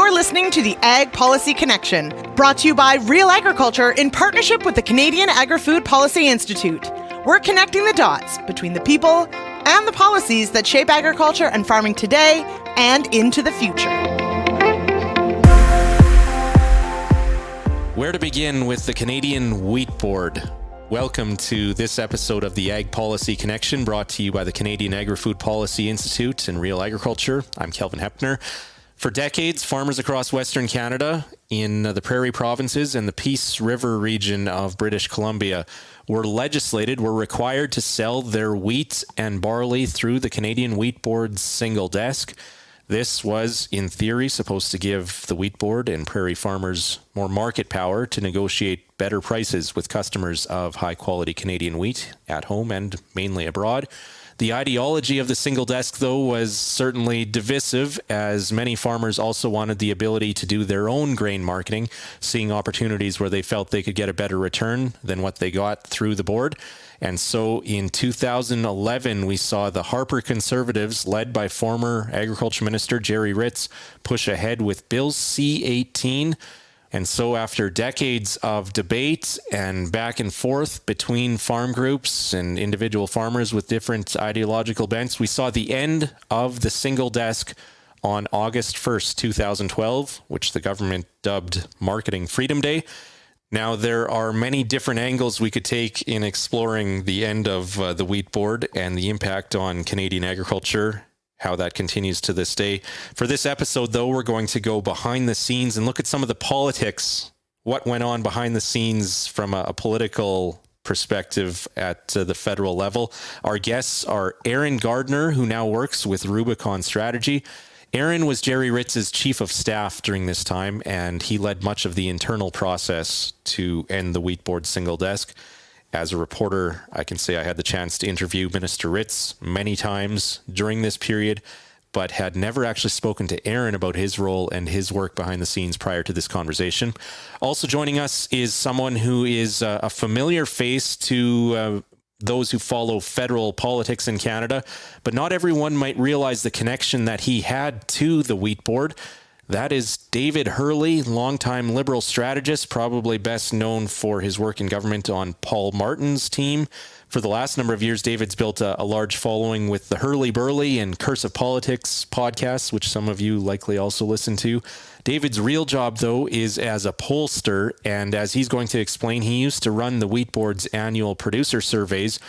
You're listening to the Ag Policy Connection, brought to you by RealAgriculture in partnership with the Canadian Agri-Food Policy Institute. We're connecting the dots between the people and the policies that shape agriculture and farming today and into the future. Where to begin with the Canadian Wheat Board? Welcome to this episode of the Ag Policy Connection, brought to you by the Canadian Agri-Food Policy Institute and RealAgriculture. I'm Kelvin Hepner. For decades, farmers across Western Canada, in the Prairie provinces and the Peace River region of British Columbia, were required to sell their wheat and barley through the Canadian Wheat Board's single desk. This was, in theory, supposed to give the Wheat Board and prairie farmers more market power to negotiate better prices with customers of high-quality Canadian wheat at home and mainly abroad. The ideology of the single desk, though, was certainly divisive, as many farmers also wanted the ability to do their own grain marketing, seeing opportunities where they felt they could get a better return than what they got through the board. And so in 2011, we saw the Harper Conservatives, led by former Agriculture Minister Gerry Ritz, push ahead with Bill C-18. And so after decades of debate and back and forth between farm groups and individual farmers with different ideological bents, we saw the end of the single desk on August 1st, 2012, which the government dubbed Marketing Freedom Day. Now, there are many different angles we could take in exploring the end of the Wheat Board and the impact on Canadian agriculture, how that continues to this day. For this episode, though, we're going to go behind the scenes and look at some of the politics, what went on behind the scenes from a political perspective at the federal level. Our guests are Aaron Gardner, who now works with Rubicon Strategy. Aaron was Gerry Ritz's chief of staff during this time, and he led much of the internal process to end the Wheat Board single desk. As a reporter, I can say I had the chance to interview Minister Ritz many times during this period, but had never actually spoken to Aaron about his role and his work behind the scenes prior to this conversation. Also joining us is someone who is a familiar face to those who follow federal politics in Canada, but not everyone might realize the connection that he had to the Wheat Board. That is David Hurley, longtime Liberal strategist, probably best known for his work in government on Paul Martin's team. For the last number of years, David's built a large following with the Hurley Burley and Curse of Politics podcasts, which some of you likely also listen to. David's real job, though, is as a pollster, and as he's going to explain, he used to run the Wheat Board's annual producer surveys.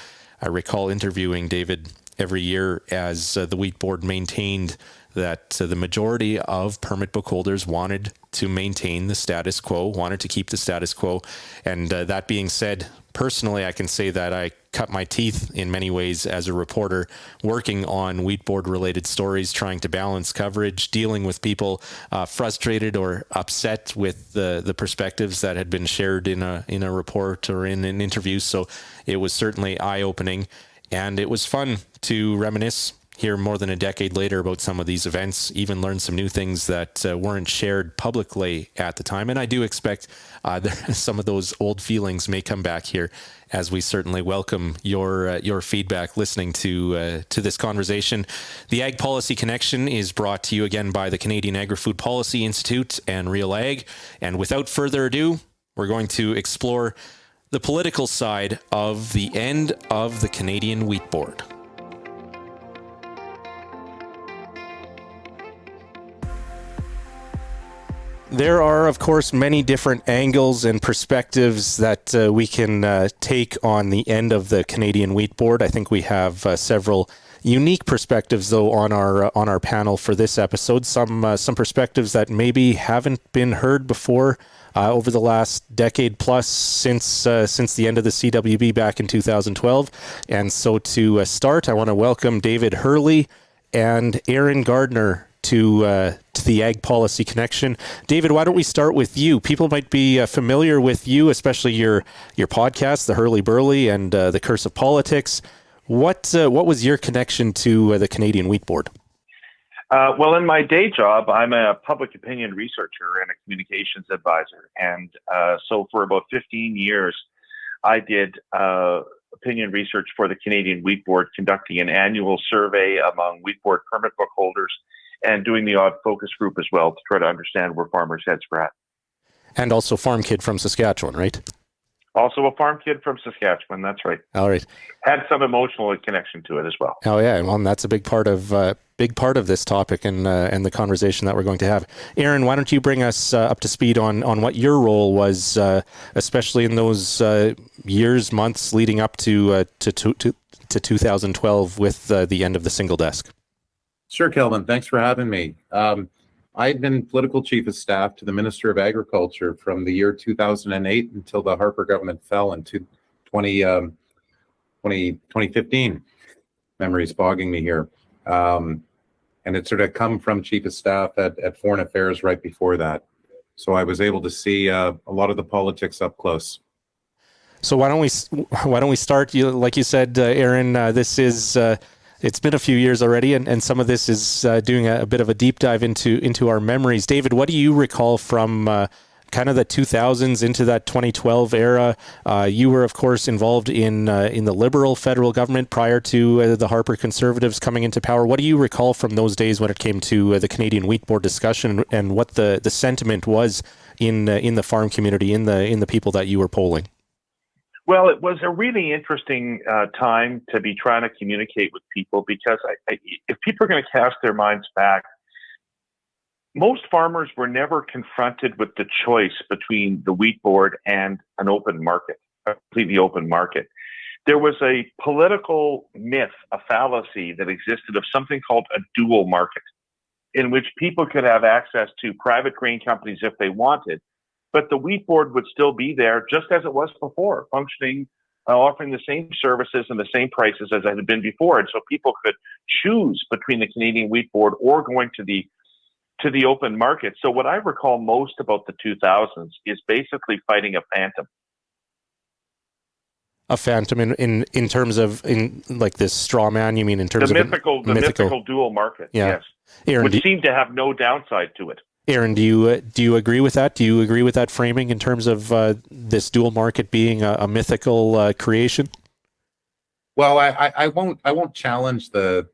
I recall interviewing David every year as the Wheat Board maintained that the majority of permit book holders wanted to maintain the status quo, wanted to keep the status quo. And that being said, personally, I can say that I cut my teeth in many ways as a reporter working on Wheat Board related stories, trying to balance coverage, dealing with people frustrated or upset with the perspectives that had been shared in a report or in an interview. So it was certainly eye-opening, and it was fun to reminisce here more than a decade later about some of these events, even learn some new things that weren't shared publicly at the time. And I do expect some of those old feelings may come back here, as we certainly welcome your feedback listening to this conversation. The Ag Policy Connection is brought to you again by the Canadian Agri-Food Policy Institute and Real Ag. And without further ado, we're going to explore the political side of the end of the Canadian Wheat Board. There are, of course, many different angles and perspectives that we can take on the end of the Canadian Wheat Board. I think we have several unique perspectives, though, on our panel for this episode. Some perspectives that maybe haven't been heard before over the last decade plus since the end of the CWB back in 2012. And so to start, I want to welcome David Hurley and Aaron Gardner to the Ag Policy Connection. David, why don't we start with you? People might be familiar with you, especially your podcast, The Hurley Burley and The Curse of Politics. What was your connection to the Canadian Wheat Board? Well, in my day job, I'm a public opinion researcher and a communications advisor. And so for about 15 years, I did opinion research for the Canadian Wheat Board, conducting an annual survey among Wheat Board permit book holders and doing the odd focus group as well to try to understand where farmers' heads were at. And also farm kid from Saskatchewan, right? Also a farm kid from Saskatchewan, that's right. All right. Had some emotional connection to it as well. Oh yeah, well, and that's a big part of this topic and the conversation that we're going to have. Aaron, why don't you bring us up to speed on what your role was, especially in those years, months leading up to 2012 with the end of the single desk. Sure, Kelvin. Thanks for having me. I had been political chief of staff to the Minister of Agriculture from the year 2008 until the Harper government fell in 2015. Memory's bogging me here. And it sort of come from chief of staff at Foreign Affairs right before that. So I was able to see a lot of the politics up close. So why don't we start? Like you said, Aaron, this is... it's been a few years already, and some of this is doing a bit of a deep dive into our memories. David, what do you recall from kind of the 2000s into that 2012 era? You were, of course, involved in the Liberal federal government prior to the Harper Conservatives coming into power. What do you recall from those days when it came to the Canadian Wheat Board discussion and what the sentiment was in the farm community, in the people that you were polling? Well, it was a really interesting time to be trying to communicate with people because if people are going to cast their minds back, most farmers were never confronted with the choice between the wheat board and an open market, a completely open market. There was a political myth, a fallacy that existed of something called a dual market, in which people could have access to private grain companies if they wanted, but the wheat board would still be there just as it was before, functioning, offering the same services and the same prices as it had been before. And so people could choose between the Canadian Wheat Board or going to the open market. So what I recall most about the 2000s is basically fighting a phantom. A phantom in terms of like this straw man, you mean in terms of mythical dual market? Yeah. Yes, Aaron, which seemed to have no downside to it. Aaron, do you agree with that? Do you agree with that framing in terms of this dual market being a mythical creation? Well, I won't challenge the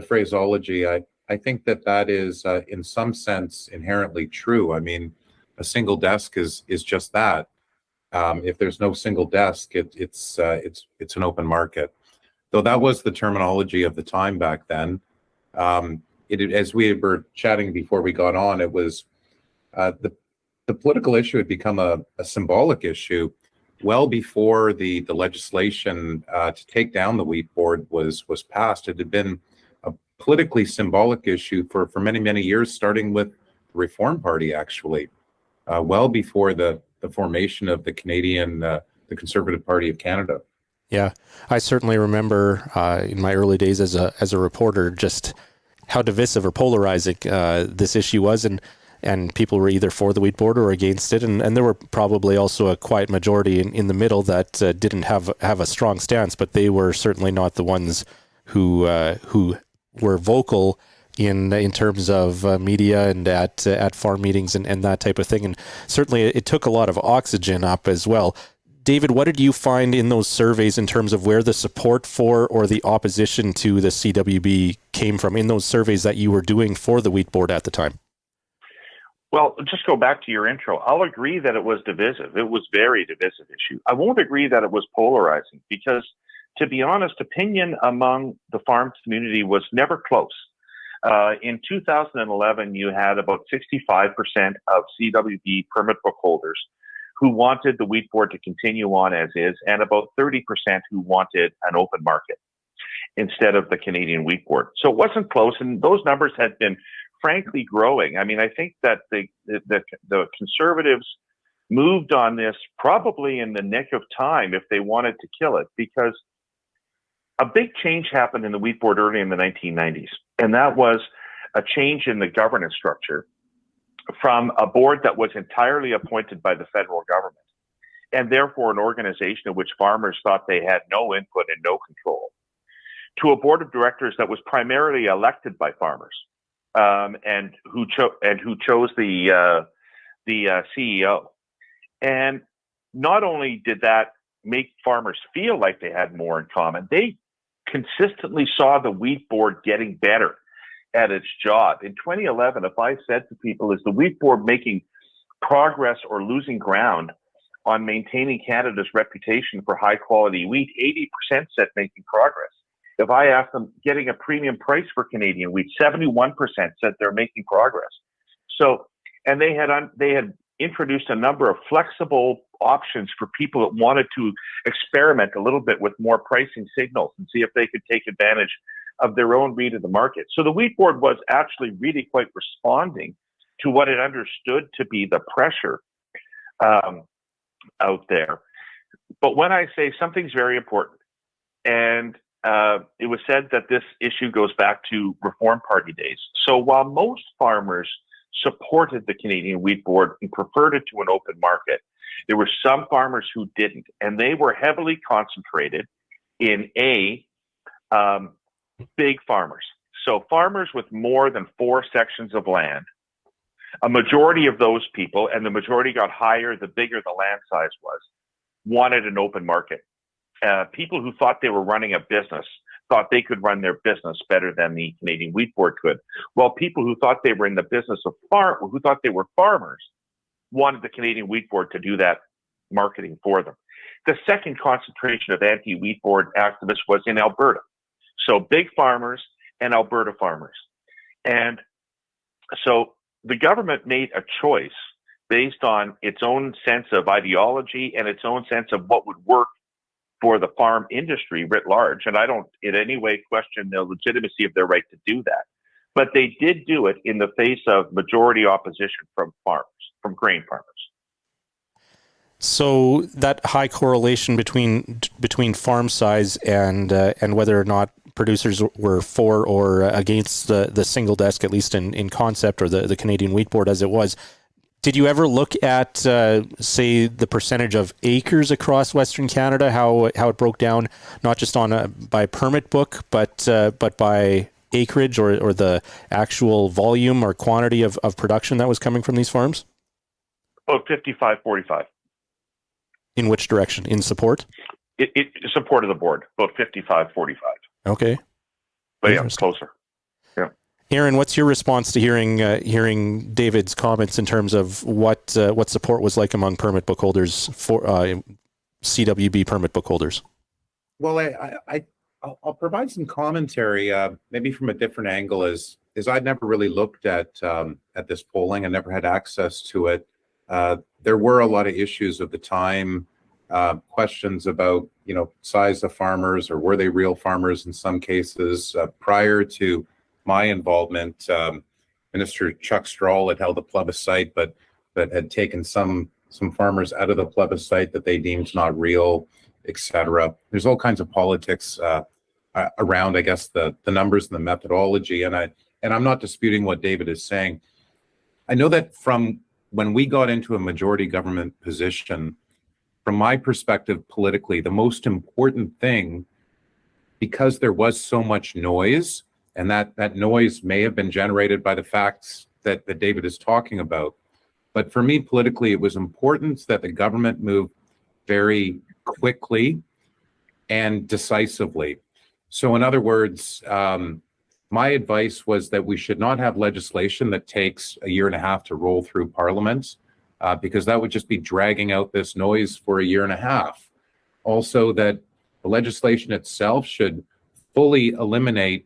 phraseology. I think that is in some sense inherently true. I mean, a single desk is just that. If there's no single desk, it's an open market. Though that was the terminology of the time back then. As we were chatting before we got on, it was the political issue had become a symbolic issue well before the legislation to take down the wheat board was passed. It had been a politically symbolic issue for many, many years, starting with the Reform Party, actually, well before the formation of the Conservative Party of Canada. Yeah, I certainly remember in my early days as a reporter just how divisive or polarizing this issue was, and people were either for the wheat board or against it, and there were probably also a quiet majority in the middle that didn't have a strong stance, but they were certainly not the ones who were vocal in terms of media and at farm meetings and that type of thing, and certainly it took a lot of oxygen up as well. David, what did you find in those surveys in terms of where the support for or the opposition to the CWB came from in those surveys that you were doing for the wheat board at the time? Well, just go back to your intro. I'll agree that it was divisive. It was very divisive issue. I won't agree that it was polarizing because, to be honest, opinion among the farm community was never close. In 2011, you had about 65% of CWB permit book holders who wanted the wheat board to continue on as is, and about 30% who wanted an open market instead of the Canadian Wheat Board. So it wasn't close, and those numbers had been frankly growing. I mean, I think that the Conservatives moved on this probably in the nick of time if they wanted to kill it, because a big change happened in the wheat board early in the 1990s, and that was a change in the governance structure from a board that was entirely appointed by the federal government, and therefore an organization in which farmers thought they had no input and no control, to a board of directors that was primarily elected by farmers, and who chose the CEO. And not only did that make farmers feel like they had more in common, they consistently saw the wheat board getting better at its job. In 2011, if I said to people, is the wheat board making progress or losing ground on maintaining Canada's reputation for high quality wheat, 80% said making progress. If I asked them getting a premium price for Canadian wheat, 71% said they're making progress. So, and they had introduced a number of flexible options for people that wanted to experiment a little bit with more pricing signals and see if they could take advantage of their own read of the market. So the wheat board was actually really quite responding to what it understood to be the pressure out there. But when I say something's very important, and it was said that this issue goes back to Reform Party days. So while most farmers supported the Canadian Wheat Board and preferred it to an open market, there were some farmers who didn't, and they were heavily concentrated in big farmers. So farmers with more than 4 sections of land. A majority of those people, and the majority got higher the bigger the land size was, wanted an open market. People who thought they were running a business thought they could run their business better than the Canadian Wheat Board could. While people who thought they were in the business of who thought they were farmers, wanted the Canadian Wheat Board to do that marketing for them. The second concentration of anti-wheat board activists was in Alberta. So big farmers and Alberta farmers. And so the government made a choice based on its own sense of ideology and its own sense of what would work for the farm industry writ large. And I don't in any way question the legitimacy of their right to do that. But they did do it in the face of majority opposition from farmers, from grain farmers. So that high correlation between farm size and whether or not producers were for or against the single desk, at least in concept, or the Canadian Wheat Board as it was. Did you ever look at, say, the percentage of acres across Western Canada, how it broke down, not just on by permit book, but by acreage or the actual volume or quantity of production that was coming from these farms? About 55-45. In which direction? In support? It support of the board, about 55-45. Okay. But yeah, closer. Yeah. Aaron, what's your response to hearing David's comments in terms of what support was like among permit book holders for CWB permit book holders? Well, I'll provide some commentary, maybe from a different angle, as I'd never really looked at this polling. I never had access to it. There were a lot of issues at the time, questions about size of farmers, or were they real farmers in some cases. Prior to my involvement, Minister Chuck Strahl had held a plebiscite, but had taken some farmers out of the plebiscite that they deemed not real, etc. There's all kinds of politics around, I guess, the numbers and the methodology, and I'm not disputing what David is saying. I know that from when we got into a majority government position, from my perspective politically, the most important thing, because there was so much noise, and that noise may have been generated by the facts that David is talking about. But for me, politically, it was important that the government move very quickly and decisively. So in other words, my advice was that we should not have legislation that takes a year and a half to roll through Parliament, because that would just be dragging out this noise for a year and a half. Also, that the legislation itself should fully eliminate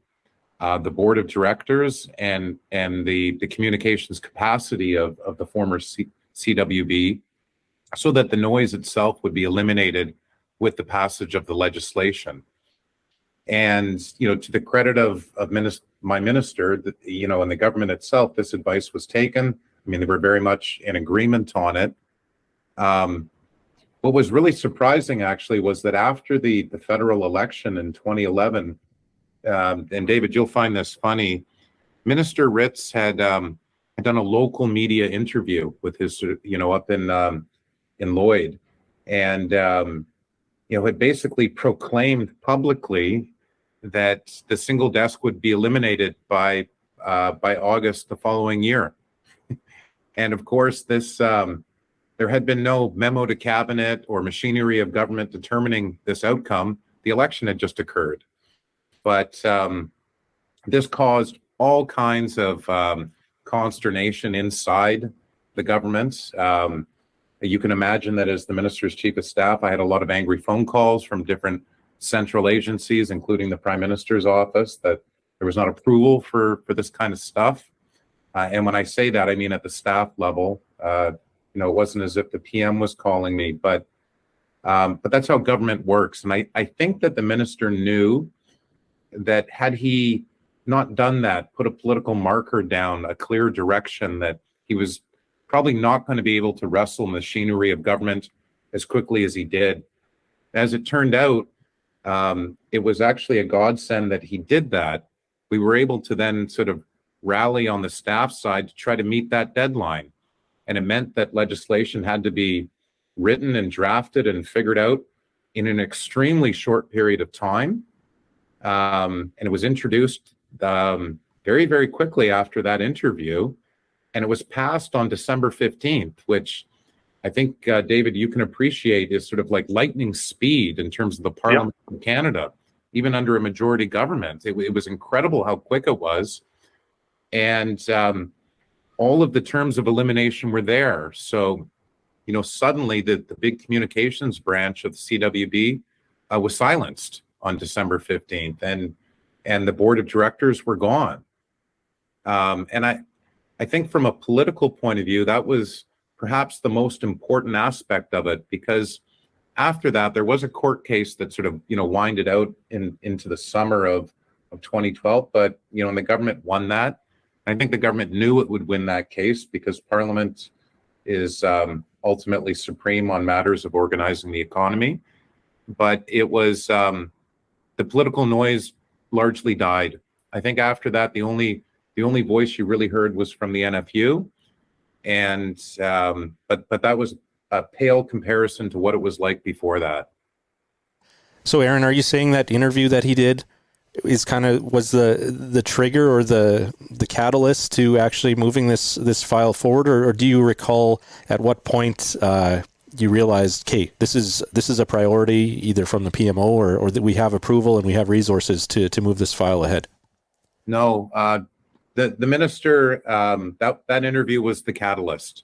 the board of directors and the communications capacity of the former CWB, so that the noise itself would be eliminated with the passage of the legislation. And to the credit of my minister, and the government itself, this advice was taken. I mean, they were very much in agreement on it. What was really surprising, actually, was that after the federal election in 2011, and David, you'll find this funny, Minister Ritz had done a local media interview with his, up in Lloyd, and had basically proclaimed publicly that the single desk would be eliminated by August the following year. And of course, this there had been no memo to cabinet or machinery of government determining this outcome. The election had just occurred. But this caused all kinds of consternation inside the government. You can imagine that as the minister's chief of staff, I had a lot of angry phone calls from different central agencies, including the Prime Minister's office, that there was not approval for this kind of stuff. And when I say that, I mean at the staff level. It wasn't as if the PM was calling me, but that's how government works. And I think that the minister knew that had he not done that, put a political marker down, a clear direction, that he was probably not going to be able to wrestle machinery of government as quickly as he did. As it turned out, it was actually a godsend that he did that. We were able to then sort of rally on the staff side to try to meet that deadline. And it meant that legislation had to be written and drafted and figured out in an extremely short period of time. And it was introduced very, very quickly after that interview. And it was passed on December 15th, which I think, David, you can appreciate is sort of like lightning speed in terms of the Parliament of Canada, even under a majority government. It was incredible how quick it was. And all of the terms of elimination were there. So, suddenly the big communications branch of the CWB was silenced on December 15th, and the board of directors were gone. And I think from a political point of view, that was perhaps the most important aspect of it, because after that, there was a court case that sort of, winded out into the summer of 2012, but, and the government won that. I think the government knew it would win that case because Parliament is ultimately supreme on matters of organizing the economy. But it was the political noise largely died. I think after that, the only voice you really heard was from the NFU, and but that was a pale comparison to what it was like before that. So, Aaron, are you saying that interview that he did was the trigger or the catalyst to actually moving this file forward, or do you recall at what point you realized, okay, this is a priority either from the PMO or that we have approval and we have resources to move this file ahead? No, the minister, that interview was the catalyst.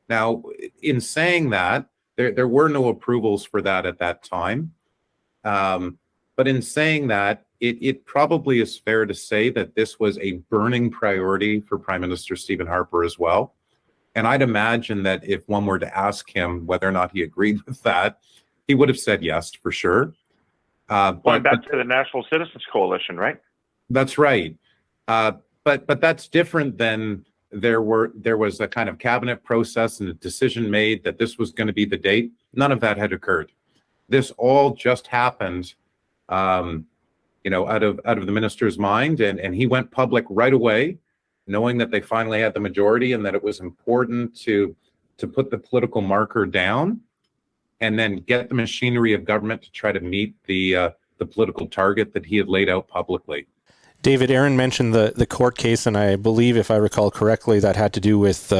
Now, in saying that, there were no approvals for that at that time. But in saying that, it probably is fair to say that this was a burning priority for Prime Minister Stephen Harper as well. And I'd imagine that if one were to ask him whether or not he agreed with that, he would have said yes, for sure. Going back to the National Citizens Coalition, right? That's right. But that's different than there was a kind of cabinet process and a decision made that this was going to be the date. None of that had occurred. This all just happened, out of the minister's mind, and he went public right away, knowing that they finally had the majority and that it was important to put the political marker down and then get the machinery of government to try to meet the political target that he had laid out publicly. David, Aaron mentioned the court case, and I believe, if I recall correctly, that had to do with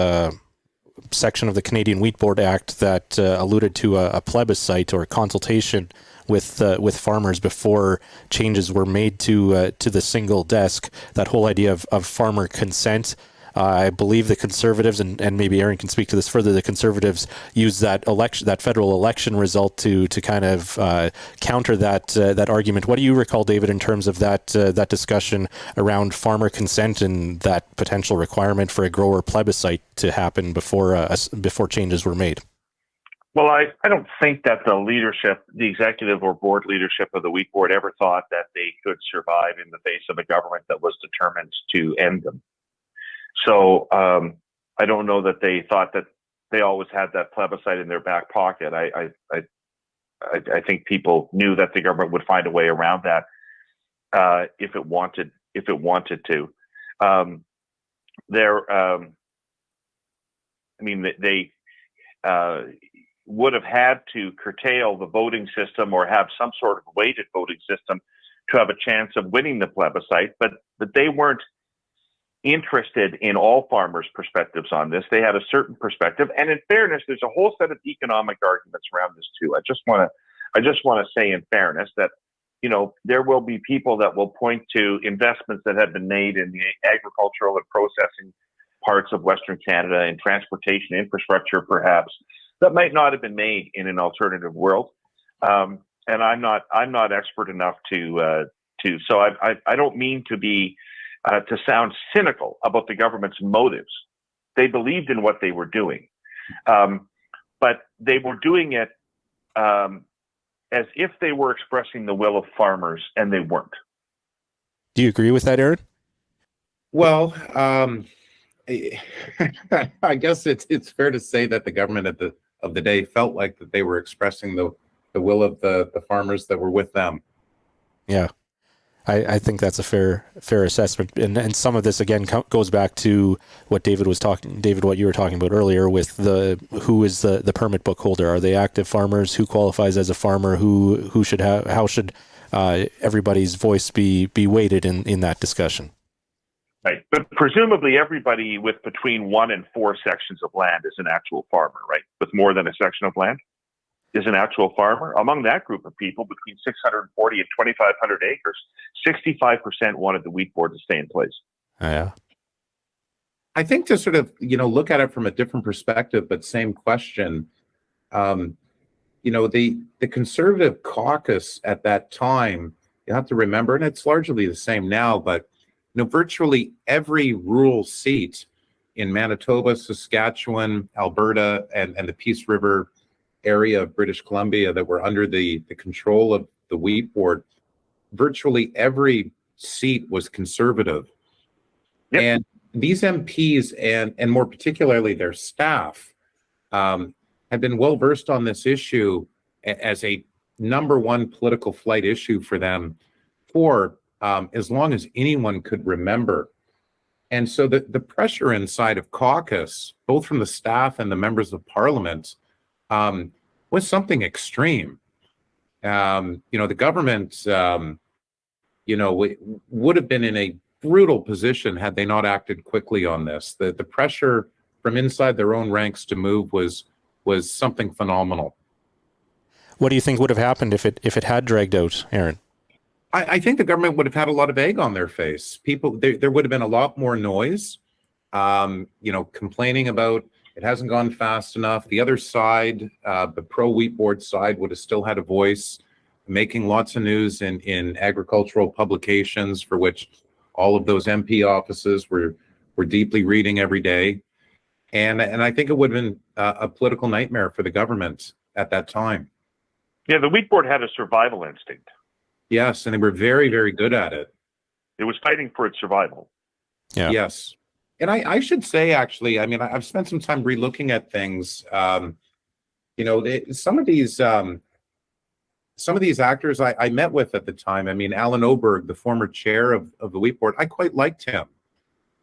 section of the Canadian Wheat Board Act that alluded to a plebiscite or a consultation with farmers before changes were made to the single desk. That whole idea of farmer consent. I believe the Conservatives, and maybe Aaron can speak to this further, the Conservatives used that federal election result to kind of counter that argument. What do you recall, David, in terms of that discussion around farmer consent and that potential requirement for a grower plebiscite to happen before changes were made? Well, I don't think that the executive or board leadership of the Wheat Board ever thought that they could survive in the face of a government that was determined to end them. So I don't know that they thought that they always had that plebiscite in their back pocket. I think people knew that the government would find a way around that if it wanted to. They would have had to curtail the voting system or have some sort of weighted voting system to have a chance of winning the plebiscite, but they weren't interested in all farmers' perspectives on this. They had a certain perspective, and in fairness, there's a whole set of economic arguments around this too. I just want to say, in fairness, that there will be people that will point to investments that have been made in the agricultural and processing parts of Western Canada and transportation infrastructure, perhaps, that might not have been made in an alternative world. And I'm not expert enough so I don't mean to sound cynical about the government's motives. They believed in what they were doing, but they were doing it as if they were expressing the will of farmers, and they weren't. Do you agree with that, Aaron? Well, I guess it's fair to say that the government of the day felt like that they were expressing the will of the farmers that were with them. Yeah, I think that's a fair assessment, and some of this again goes back to what what you were talking about earlier with who is the permit book holder? Are they active farmers? Who qualifies as a farmer? Who should have? How should everybody's voice be weighted in that discussion? Right, but presumably everybody with between 1 and 4 sections of land is an actual farmer, right? With more than a section of land is an actual farmer. Among that group of people, between 640 and 2,500 acres, 65% wanted the wheat board to stay in place. Yeah. I think to sort of, look at it from a different perspective, but same question, the Conservative caucus at that time, you have to remember, and it's largely the same now, but virtually every rural seat in Manitoba, Saskatchewan, Alberta, and the Peace River area of British Columbia that were under the control of the wheat board, virtually every seat was Conservative. Yep. And these MPs and more particularly their staff have been well versed on this issue as a number one political flight issue for them for as long as anyone could remember. And so the pressure inside of caucus, both from the staff and the members of parliament, was something extreme. The government, would have been in a brutal position had they not acted quickly on this. The pressure from inside their own ranks to move was something phenomenal. What do you think would have happened if it had dragged out, Aaron? I think the government would have had a lot of egg on their face. There would have been a lot more noise, complaining about it hasn't gone fast enough. The other side, the pro-wheat board side, would have still had a voice, making lots of news in agricultural publications for which all of those MP offices were deeply reading every day. And I think it would have been a political nightmare for the government at that time. Yeah, the wheat board had a survival instinct. Yes, and they were very, very good at it. It was fighting for its survival. Yeah. Yes. And I should say, actually, I've spent some time relooking at things. Some of these actors I met with at the time. Alan Oberg, the former chair of the wheat board, I quite liked him.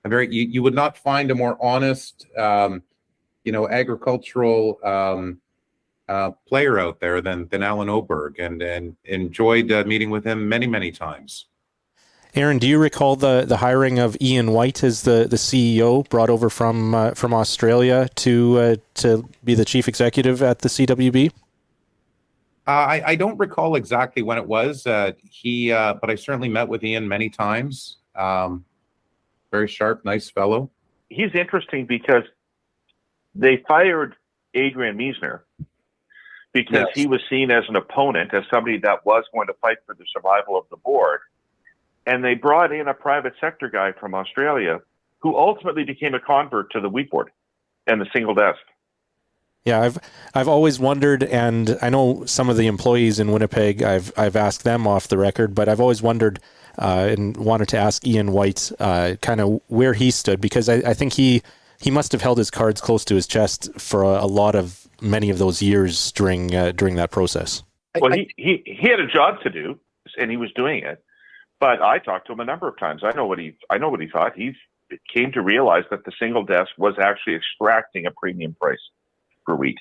You would not find a more honest, agricultural player out there than Alan Oberg, and enjoyed meeting with him many, many times. Aaron, do you recall the hiring of Ian White as the CEO brought over from Australia to be the chief executive at the CWB? I don't recall exactly when it was. But I certainly met with Ian many times. Very sharp, nice fellow. He's interesting because they fired Adrian Meisner because he was seen as an opponent, as somebody that was going to fight for the survival of the board. And they brought in a private sector guy from Australia who ultimately became a convert to the wheat board and the single desk. Yeah, I've always wondered, and I know some of the employees in Winnipeg, I've asked them off the record, but I've always wondered and wanted to ask Ian White kind of where he stood, because I think he must have held his cards close to his chest for many of those years during that process. Well, he had a job to do, and he was doing it. But I talked to him a number of times. I know what he thought. He came to realize that the single desk was actually extracting a premium price for wheat.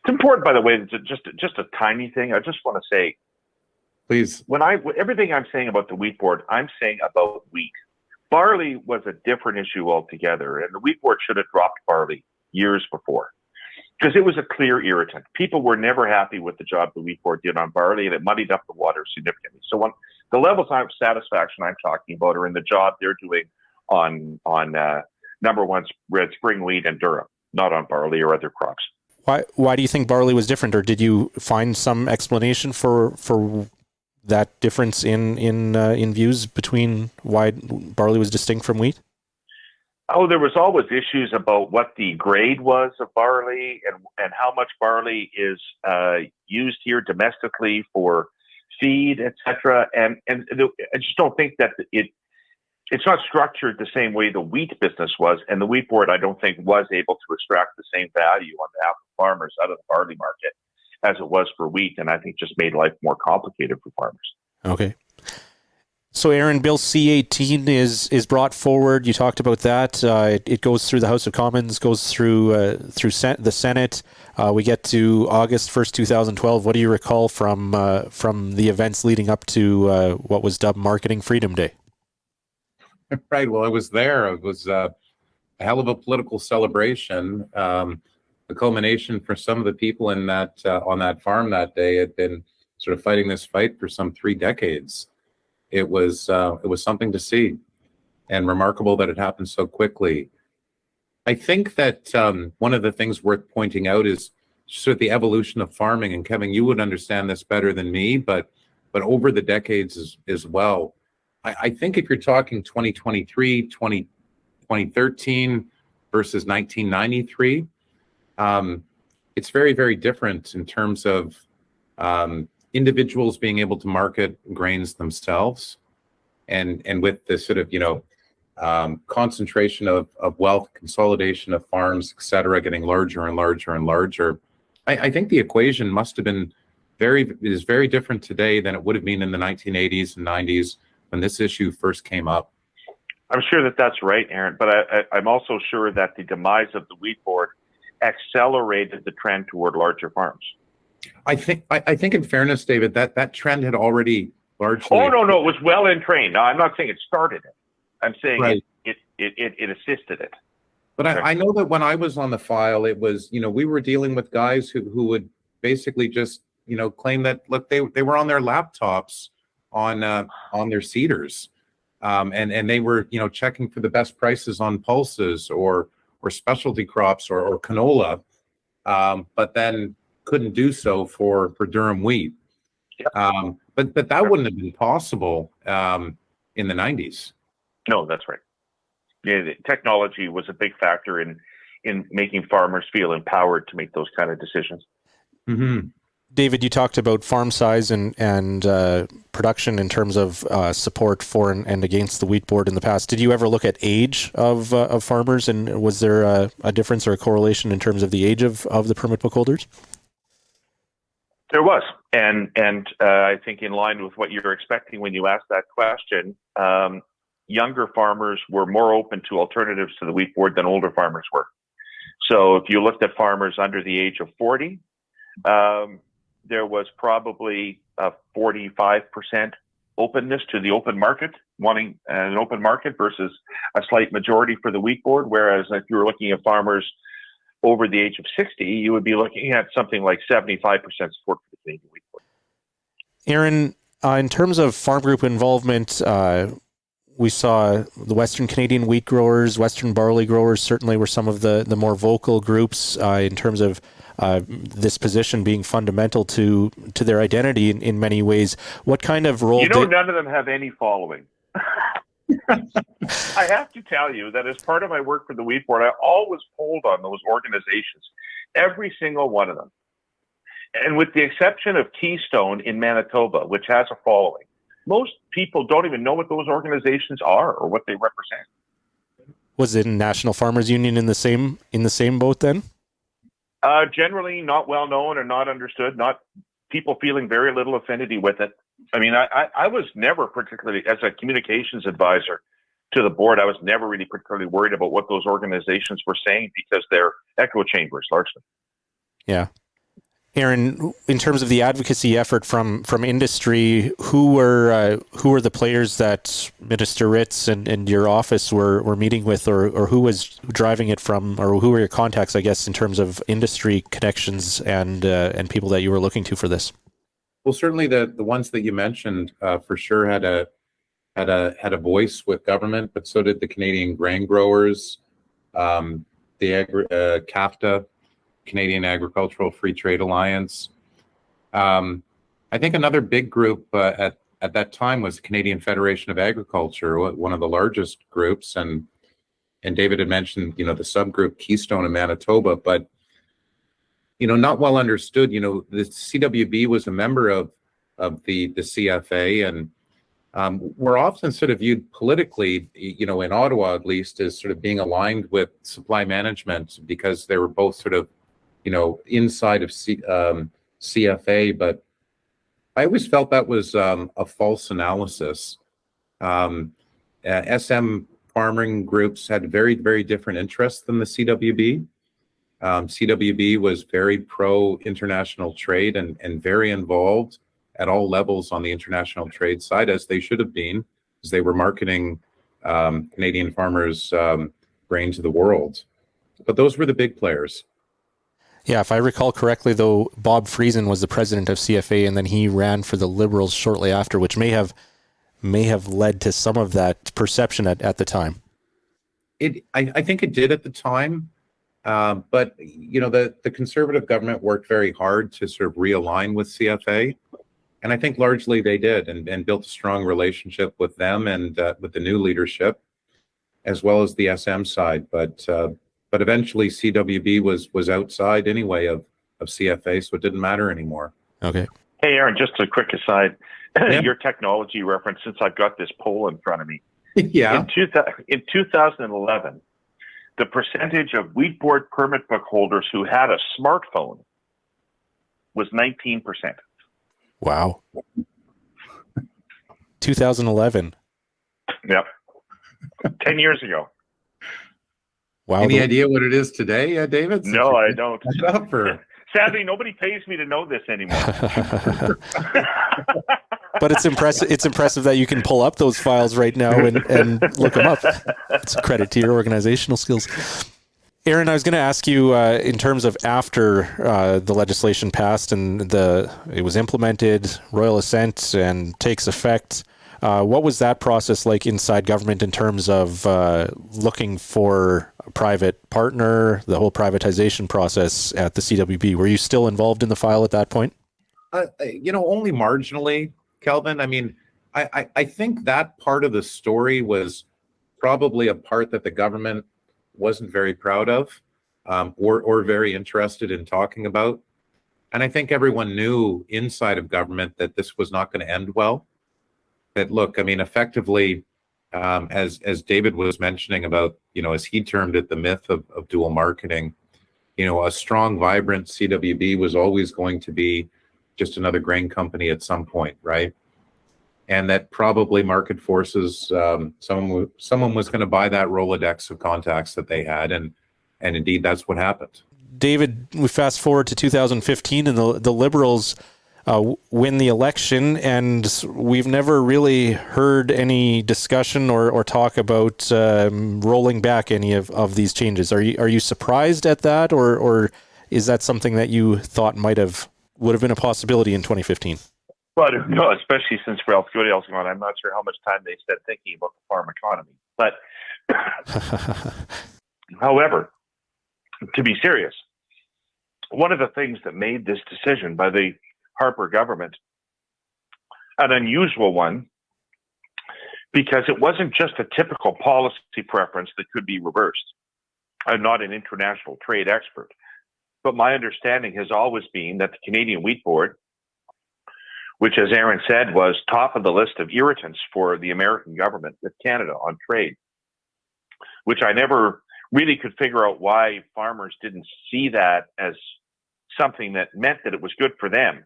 It's important, by the way, just a tiny thing. I just want to say, please, everything I'm saying about the wheat board, I'm saying about wheat. Barley was a different issue altogether, and the wheat board should have dropped barley years before. because it was a clear irritant. People were never happy with the job the wheat board did on barley, and it muddied up the water significantly. So when the levels of satisfaction I'm talking about are in the job they're doing on number one red spring wheat and durum, not on barley or other crops. Why do you think barley was different, or did you find some explanation for that difference in views between why barley was distinct from wheat? Oh, there was always issues about what the grade was of barley and how much barley is used here domestically for feed, etc. And I just don't think that it's not structured the same way the wheat business was, and the wheat board I don't think was able to extract the same value on behalf of farmers out of the barley market as it was for wheat, and I think just made life more complicated for farmers. Okay. So, Aaron, Bill C-18 is brought forward. You talked about that. It goes through the House of Commons, goes through the Senate. We get to August 1st, 2012. What do you recall from the events leading up to what was dubbed Marketing Freedom Day? Right. Well, I was there. It was a hell of a political celebration. The culmination for some of the people in that on that farm that day had been sort of fighting this fight for some 3 decades. It was something to see, and remarkable that it happened so quickly. I think that one of the things worth pointing out is sort of the evolution of farming. And Kevin, you would understand this better than me, but over the decades as well. I think if you're talking 2023, 2013 versus 1993, it's very, very different in terms of individuals being able to market grains themselves, and with this sort of concentration of wealth, consolidation of farms, et cetera, getting larger and larger and larger. I think the equation must have been is very different today than it would have been in the 1980s and 90s when this issue first came up. I'm sure that that's right, Aaron, but I'm also sure that the demise of the wheat board accelerated the trend toward larger farms. I think in fairness, David, that trend had already largely... Oh, no, it was well in train. No, I'm not saying it started it. I'm saying right. it assisted it. But I know that when I was on the file, it was, we were dealing with guys who would basically just, claim that, look, they were on their laptops on their seeders. And they were, checking for the best prices on pulses or specialty crops or canola, but then couldn't do so for durum wheat. Yep. But that wouldn't have been possible in the 90s. No, that's right. Yeah, technology was a big factor in making farmers feel empowered to make those kind of decisions. Mm-hmm. David, you talked about farm size and production in terms of support for and against the wheat board in the past. Did you ever look at age of farmers, and was there a difference or a correlation in terms of the age of the permit book holders? There was, and I think in line with what you were expecting when you asked that question, younger farmers were more open to alternatives to the wheat board than older farmers were. So if you looked at farmers under the age of 40, there was probably a 45% openness to the open market, wanting an open market versus a slight majority for the wheat board. Whereas if you were looking at farmers over the age of 60, you would be looking at something like 75% support for the Canadian wheat board. Aaron, in terms of farm group involvement, we saw the Western Canadian wheat growers, Western barley growers certainly were some of the more vocal groups in terms of this position being fundamental to their identity in many ways. What kind of role none of them have any following. I have to tell you that as part of my work for the wheat board, I always pulled on those organizations, every single one of them. And with the exception of Keystone in Manitoba, which has a following, most people don't even know what those organizations are or what they represent. Was it National Farmers Union in the same boat then? Generally not well known or not understood, not people feeling very little affinity with it. I mean, I was never particularly, as a communications advisor to the board, I was never really particularly worried about what those organizations were saying because they're echo chambers largely. Yeah. Aaron, in terms of the advocacy effort from industry, who were the players that Minister Ritz and your office were meeting with, or who was driving it from, or who were your contacts, I guess, in terms of industry connections and people that you were looking to for this? Well, certainly the ones that you mentioned for sure had a voice with government, but so did the Canadian grain growers, the CAFTA, Canadian Agricultural Free Trade Alliance. I think another big group at that time was the Canadian Federation of Agriculture, one of the largest groups, and David had mentioned, the subgroup Keystone in Manitoba, but not well understood. The CWB was a member of the CFA, and we're often sort of viewed politically, in Ottawa at least, as sort of being aligned with supply management because they were both sort of inside of CFA, but I always felt that was a false analysis. SM farming groups had very, very different interests than the CWB. CWB was very pro-international trade and very involved at all levels on the international trade side, as they should have been, as they were marketing Canadian farmers' grain to the world. But those were the big players. Yeah, if I recall correctly, though, Bob Friesen was the president of CFA, and then he ran for the Liberals shortly after, which may have led to some of that perception at the time. I think it did at the time, but the Conservative government worked very hard to sort of realign with CFA, and I think largely they did, and built a strong relationship with them and with the new leadership, as well as the SM side, But eventually, CWB was outside anyway of CFA, so it didn't matter anymore. Okay. Hey, Aaron, just a quick aside. Yeah. Your technology reference, since I've got this poll in front of me. Yeah. In 2011, the percentage of wheat board permit book holders who had a smartphone was 19%. Wow. 2011. Yep. 10 years ago. Wow. Any idea what it is today, David? No, I don't. Sadly, nobody pays me to know this anymore. But it's impressive. It's impressive that you can pull up those files right now and look them up. It's a credit to your organizational skills. Aaron, I was going to ask you in terms of after the legislation passed and it was implemented, royal assent, and takes effect. What was that process like inside government in terms of looking for a private partner, the whole privatization process at the CWB? Were you still involved in the file at that point? Only marginally, Kelvin. I mean, I think that part of the story was probably a part that the government wasn't very proud of or very interested in talking about. And I think everyone knew inside of government that this was not going to end well. That look, I mean, effectively, as David was mentioning about, as he termed it, the myth of dual marketing, a strong, vibrant CWB was always going to be just another grain company at some point, right? And that probably market forces, someone was going to buy that Rolodex of contacts that they had, and indeed that's what happened. David, we fast forward to 2015, and the Liberals win the election, and we've never really heard any discussion or talk about rolling back any of these changes. Are you surprised at that, or is that something that you thought would have been a possibility in 2015? Well, no, especially since Ralph Goodale's gone, I'm not sure how much time they spent thinking about the farm economy. But, however, to be serious, one of the things that made this decision by the Harper government an unusual one, because it wasn't just a typical policy preference that could be reversed. I'm not an international trade expert, but my understanding has always been that the Canadian Wheat Board, which, as Aaron said, was top of the list of irritants for the American government with Canada on trade, which I never really could figure out why farmers didn't see that as something that meant that it was good for them,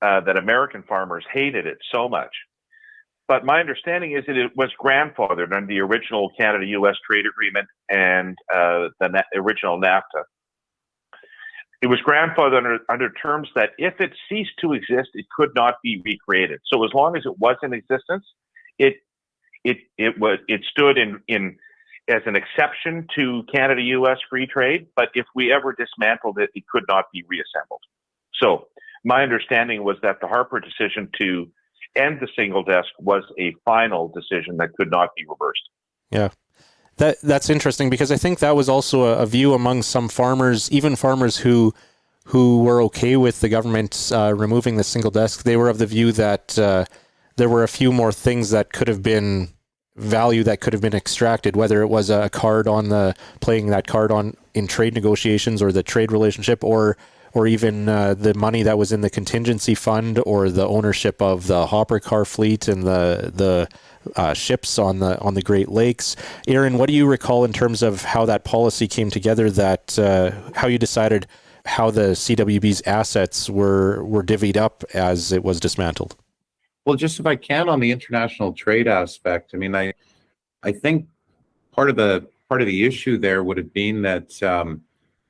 that American farmers hated it so much. But my understanding is that it was grandfathered under the original Canada-U.S. trade agreement and the original NAFTA. It was grandfathered under terms that if it ceased to exist, it could not be recreated. So as long as it was in existence, it stood in as an exception to Canada-U.S. free trade. But if we ever dismantled it, it could not be reassembled. So my understanding was that the Harper decision to end the single desk was a final decision that could not be reversed. Yeah. That's interesting, because I think that was also a view among some farmers, even farmers who were okay with the government removing the single desk. They were of the view that there were a few more things that could have been value that could have been extracted, whether it was a card on playing that card on in trade negotiations or the trade relationship, or even the money that was in the contingency fund, or the ownership of the hopper car fleet and the ships on the Great Lakes. Aaron, what do you recall in terms of how that policy came together, that how you decided how the CWB's assets were divvied up as it was dismantled? Well, just if I can, on the international trade aspect, I mean, I think part of the issue there would have been that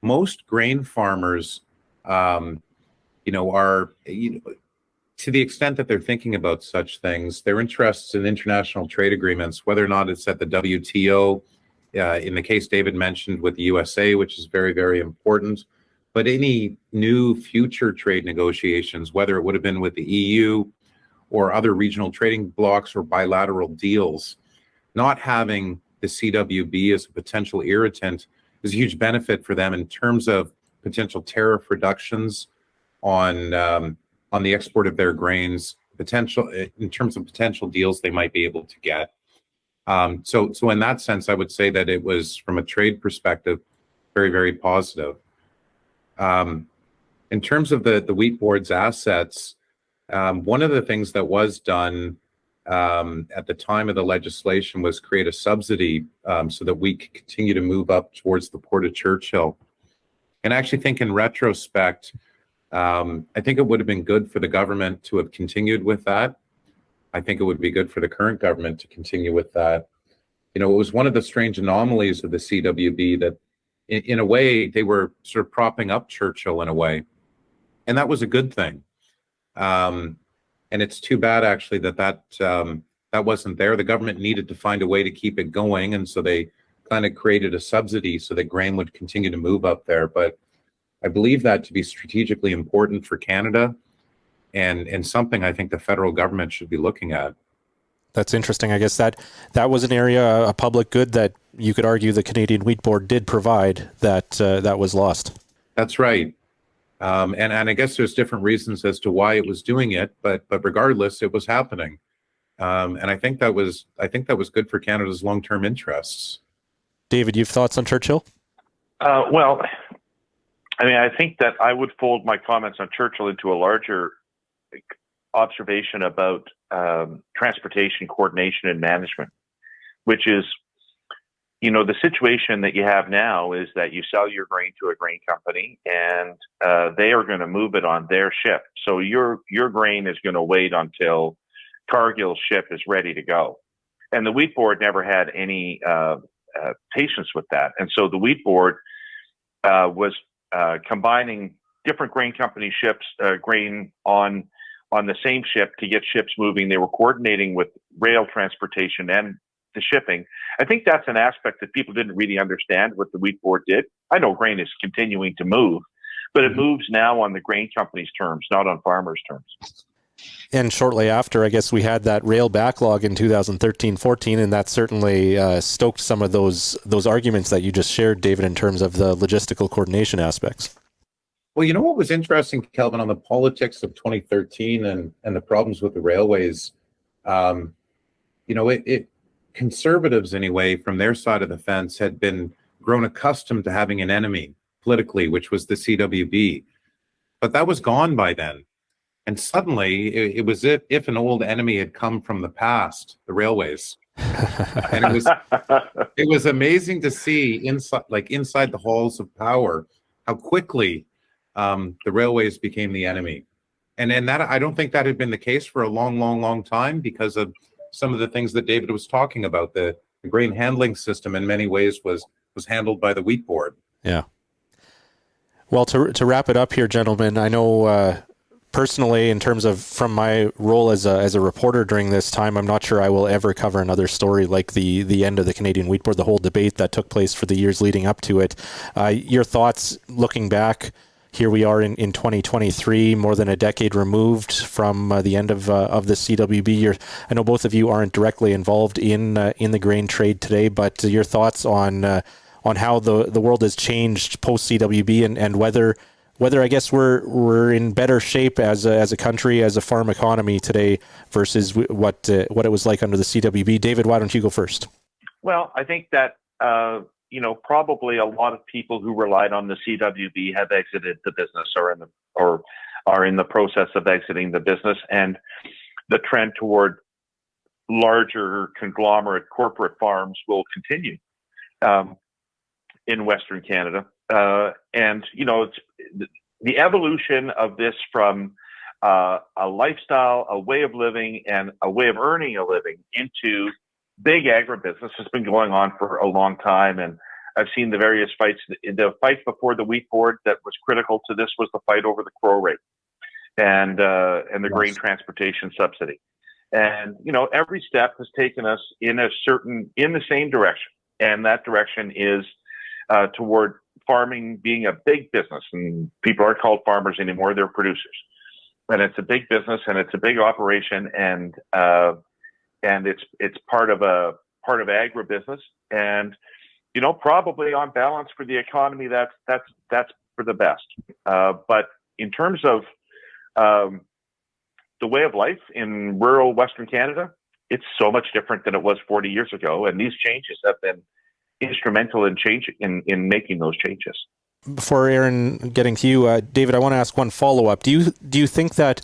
most grain farmers, are, to the extent that they're thinking about such things, they're interested in international trade agreements, whether or not it's at the WTO, in the case David mentioned with the USA, which is very, very important, but any new future trade negotiations, whether it would have been with the EU or other regional trading blocks or bilateral deals, not having the CWB as a potential irritant is a huge benefit for them in terms of potential tariff reductions on the export of their grains, in terms of potential deals they might be able to get. So in that sense, I would say that it was, from a trade perspective, very, very positive. In terms of the wheat board's assets, one of the things that was done at the time of the legislation was create a subsidy so that we could continue to move up towards the Port of Churchill. And I actually think, in retrospect, I think it would have been good for the government to have continued with that. I think it would be good for the current government to continue with that. It was one of the strange anomalies of the CWB that, in a way, they were sort of propping up Churchill in a way. And that was a good thing. And it's too bad, actually, that wasn't there. The government needed to find a way to keep it going. And so they kind of created a subsidy so that grain would continue to move up there. But I believe that to be strategically important for Canada, and something I think the federal government should be looking at. That's interesting. I guess that was an area, a public good, that you could argue the Canadian Wheat Board did provide, that was lost. That's right. And I guess there's different reasons as to why it was doing it, but regardless, it was happening. And I think that was good for Canada's long-term interests. David, you have thoughts on Churchill? Well, I mean, I think that I would fold my comments on Churchill into a larger observation about transportation coordination and management, which is, the situation that you have now is that you sell your grain to a grain company, and they are going to move it on their ship. So your grain is going to wait until Cargill's ship is ready to go. And the Wheat Board never had any patience with that. And so the Wheat Board was combining different grain company ships, grain on the same ship to get ships moving. They were coordinating with rail transportation and the shipping. I think that's an aspect that people didn't really understand what the Wheat Board did. I know grain is continuing to move, but it moves now on the grain company's terms, not on farmers' terms. And shortly after, I guess we had that rail backlog in 2013-14, and that certainly stoked some of those arguments that you just shared, David, in terms of the logistical coordination aspects. Well, what was interesting, Kelvin, on the politics of 2013 and the problems with the railways, conservatives, anyway, from their side of the fence, had been grown accustomed to having an enemy politically, which was the CWB. But that was gone by then. And suddenly, it was if an old enemy had come from the past, the railways. And it was amazing to see inside the halls of power how quickly the railways became the enemy. And that, I don't think that had been the case for a long, long, long time, because of some of the things that David was talking about. The grain handling system in many ways was handled by the Wheat Board. Yeah. Well, to wrap it up here, gentlemen, I know personally, in terms of from my role as a reporter during this time, I'm not sure I will ever cover another story like the end of the Canadian Wheat Board, the whole debate that took place for the years leading up to it. Your thoughts looking back? Here we are in 2023, more than a decade removed from the end of the CWB. I know both of you aren't directly involved in the grain trade today, but your thoughts on how the world has changed post CWB and whether I guess we're in better shape as a country, as a farm economy today versus what it was like under the CWB. David, why don't you go first? Well, I think that probably a lot of people who relied on the CWB have exited the business or are in the process of exiting the business, and the trend toward larger conglomerate corporate farms will continue in Western Canada. It's the evolution of this from a lifestyle, a way of living, and a way of earning a living into big agribusiness has been going on for a long time. And I've seen the various fights. The fight before the Wheat Board that was critical to this was the fight over the crow rate and the grain transportation subsidy. And every step has taken us in the same direction, and that direction is toward farming being a big business. And people aren't called farmers anymore; they're producers. And it's a big business, and it's a big operation, and it's part of agribusiness. And probably on balance for the economy, that's for the best. But in terms of the way of life in rural Western Canada, it's so much different than it was 40 years ago, and these changes have been instrumental in making those changes. Before Aaron getting to you, David, I want to ask one follow-up. Do you think that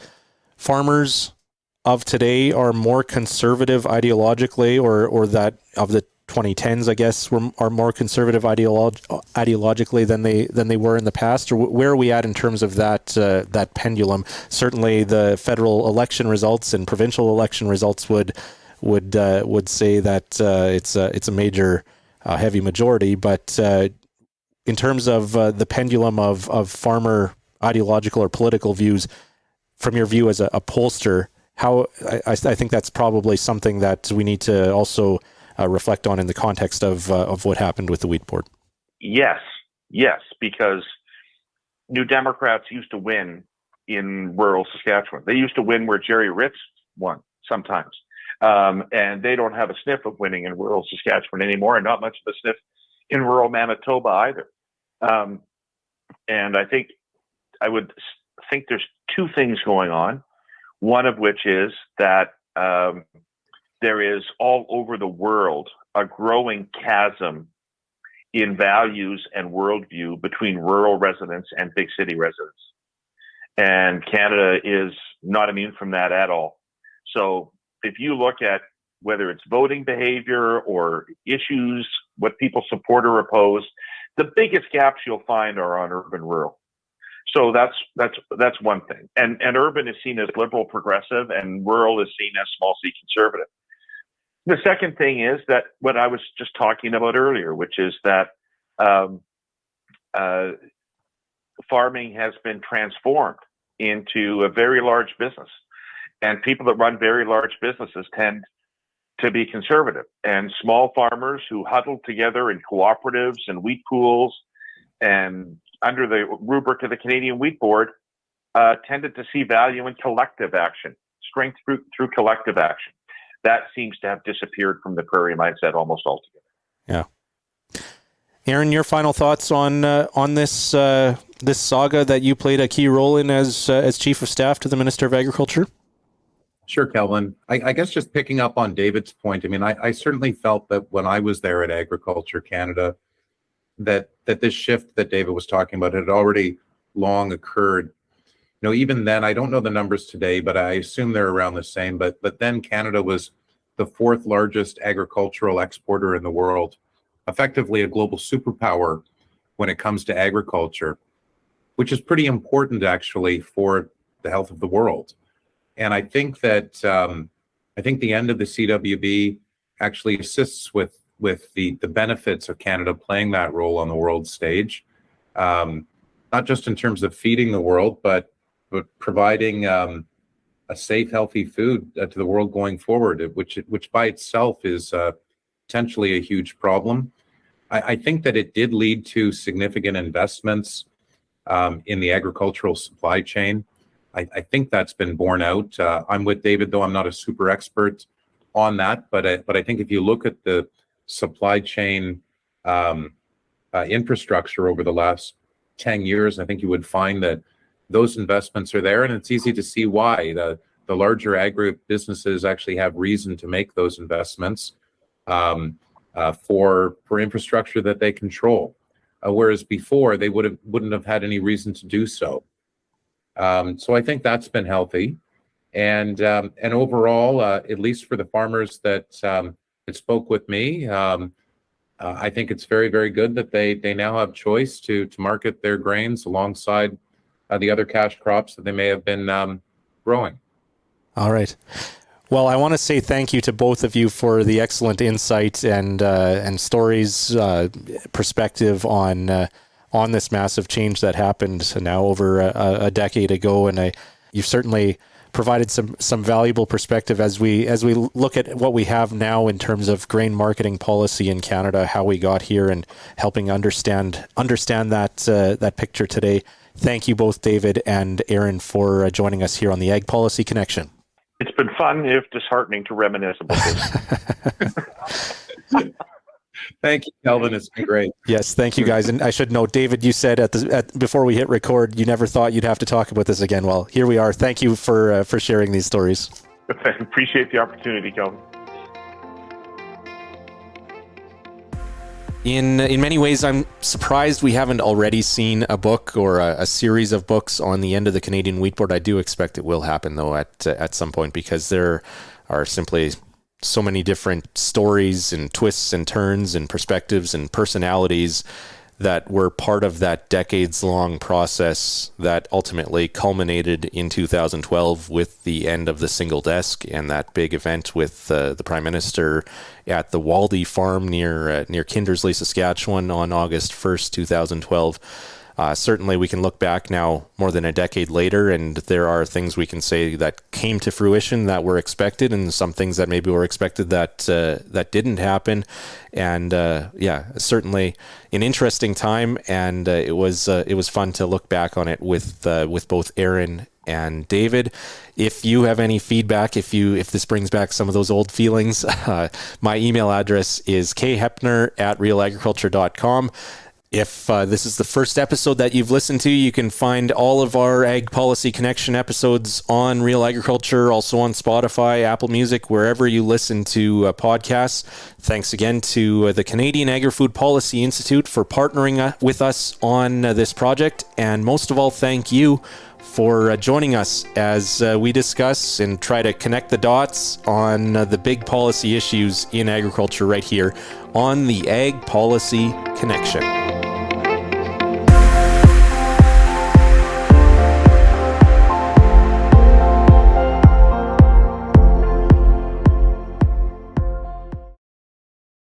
farmers of today are more conservative ideologically, or that of the 2010s, I guess, are more conservative ideologically than they were in the past? Or where are we at in terms of that pendulum? Certainly, the federal election results and provincial election results would say that it's a major heavy majority, but in terms of the pendulum of farmer ideological or political views, from your view as a pollster, how I think that's probably something that we need to also reflect on in the context of what happened with the Wheat Board. Yes, because New Democrats used to win in rural Saskatchewan. They used to win where Gerry Ritz won sometimes. And they don't have a sniff of winning in rural Saskatchewan anymore, and not much of a sniff in rural Manitoba either. And I would think there's two things going on. One of which is that there is all over the world a growing chasm in values and worldview between rural residents and big city residents. And Canada is not immune from that at all. So if you look at whether it's voting behavior or issues, what people support or oppose, the biggest gaps you'll find are on urban rural. So that's one thing. And urban is seen as liberal progressive, and rural is seen as small c conservative. The second thing is that what I was just talking about earlier, which is that farming has been transformed into a very large business, and people that run very large businesses tend to be conservative, and small farmers who huddle together in cooperatives and wheat pools and under the rubric of the Canadian Wheat Board tended to see value in collective action, strength through collective action. That seems to have disappeared from the Prairie mindset almost altogether. Yeah. Aaron, your final thoughts on this saga that you played a key role in as Chief of Staff to the Minister of Agriculture? Sure, Kelvin. I guess just picking up on David's point, I mean, I certainly felt that when I was there at Agriculture Canada, that this shift that David was talking about had already long occurred. Even then, I don't know the numbers today, but I assume they're around the same. But then Canada was the fourth largest agricultural exporter in the world, effectively a global superpower when it comes to agriculture, which is pretty important actually for the health of the world. And I think that the end of the CWB actually assists with the benefits of Canada playing that role on the world stage. not just in terms of feeding the world, but providing a safe, healthy food to the world going forward, which by itself is potentially a huge problem. I think that it did lead to significant investments in the agricultural supply chain. I think that's been borne out. I'm with David, though I'm not a super expert on that, but I think if you look at the supply chain infrastructure over the last 10 years, I think you would find that those investments are there, and it's easy to see why. The larger agri-businesses actually have reason to make those investments for infrastructure that they control, whereas before they wouldn't have had any reason to do so. So I think that's been healthy, and overall, at least for the farmers that spoke with me, I think it's very, very good that they now have choice to market their grains alongside the other cash crops that they may have been growing. All right. Well, I want to say thank you to both of you for the excellent insight and stories, perspective on this massive change that happened now over a decade ago, and you've certainly provided some valuable perspective as we look at what we have now in terms of grain marketing policy in Canada, how we got here, and helping understand that picture today. Thank you both, David and Aaron, for joining us here on the Ag Policy Connection. It's been fun, if disheartening, to reminisce about this. Thank you, Kelvin. It's been great. Yes, thank you, guys. And I should note, David, you said before we hit record, you never thought you'd have to talk about this again. Well, here we are. Thank you for sharing these stories. I appreciate the opportunity, Kelvin. In many ways, I'm surprised we haven't already seen a book or a series of books on the end of the Canadian wheat board. I do expect it will happen, though, at some point, because there are simply so many different stories and twists and turns and perspectives and personalities that were part of that decades-long process that ultimately culminated in 2012 with the end of the single desk and that big event with the Prime Minister at the Waldy farm near Kindersley, Saskatchewan on August 1st, 2012. Certainly we can look back now more than a decade later, and there are things we can say that came to fruition that were expected, and some things that maybe were expected that didn't happen. And certainly an interesting time, and it was fun to look back on it with both Aaron and David. If you have any feedback, if this brings back some of those old feelings, my email address is khepner@realagriculture.com. If this is the first episode that you've listened to, you can find all of our Ag Policy Connection episodes on Real Agriculture, also on Spotify, Apple Music, wherever you listen to podcasts. Thanks again to the Canadian Agri-Food Policy Institute for partnering with us on this project. And most of all, thank you for joining us as we discuss and try to connect the dots on the big policy issues in agriculture right here on the Ag Policy Connection.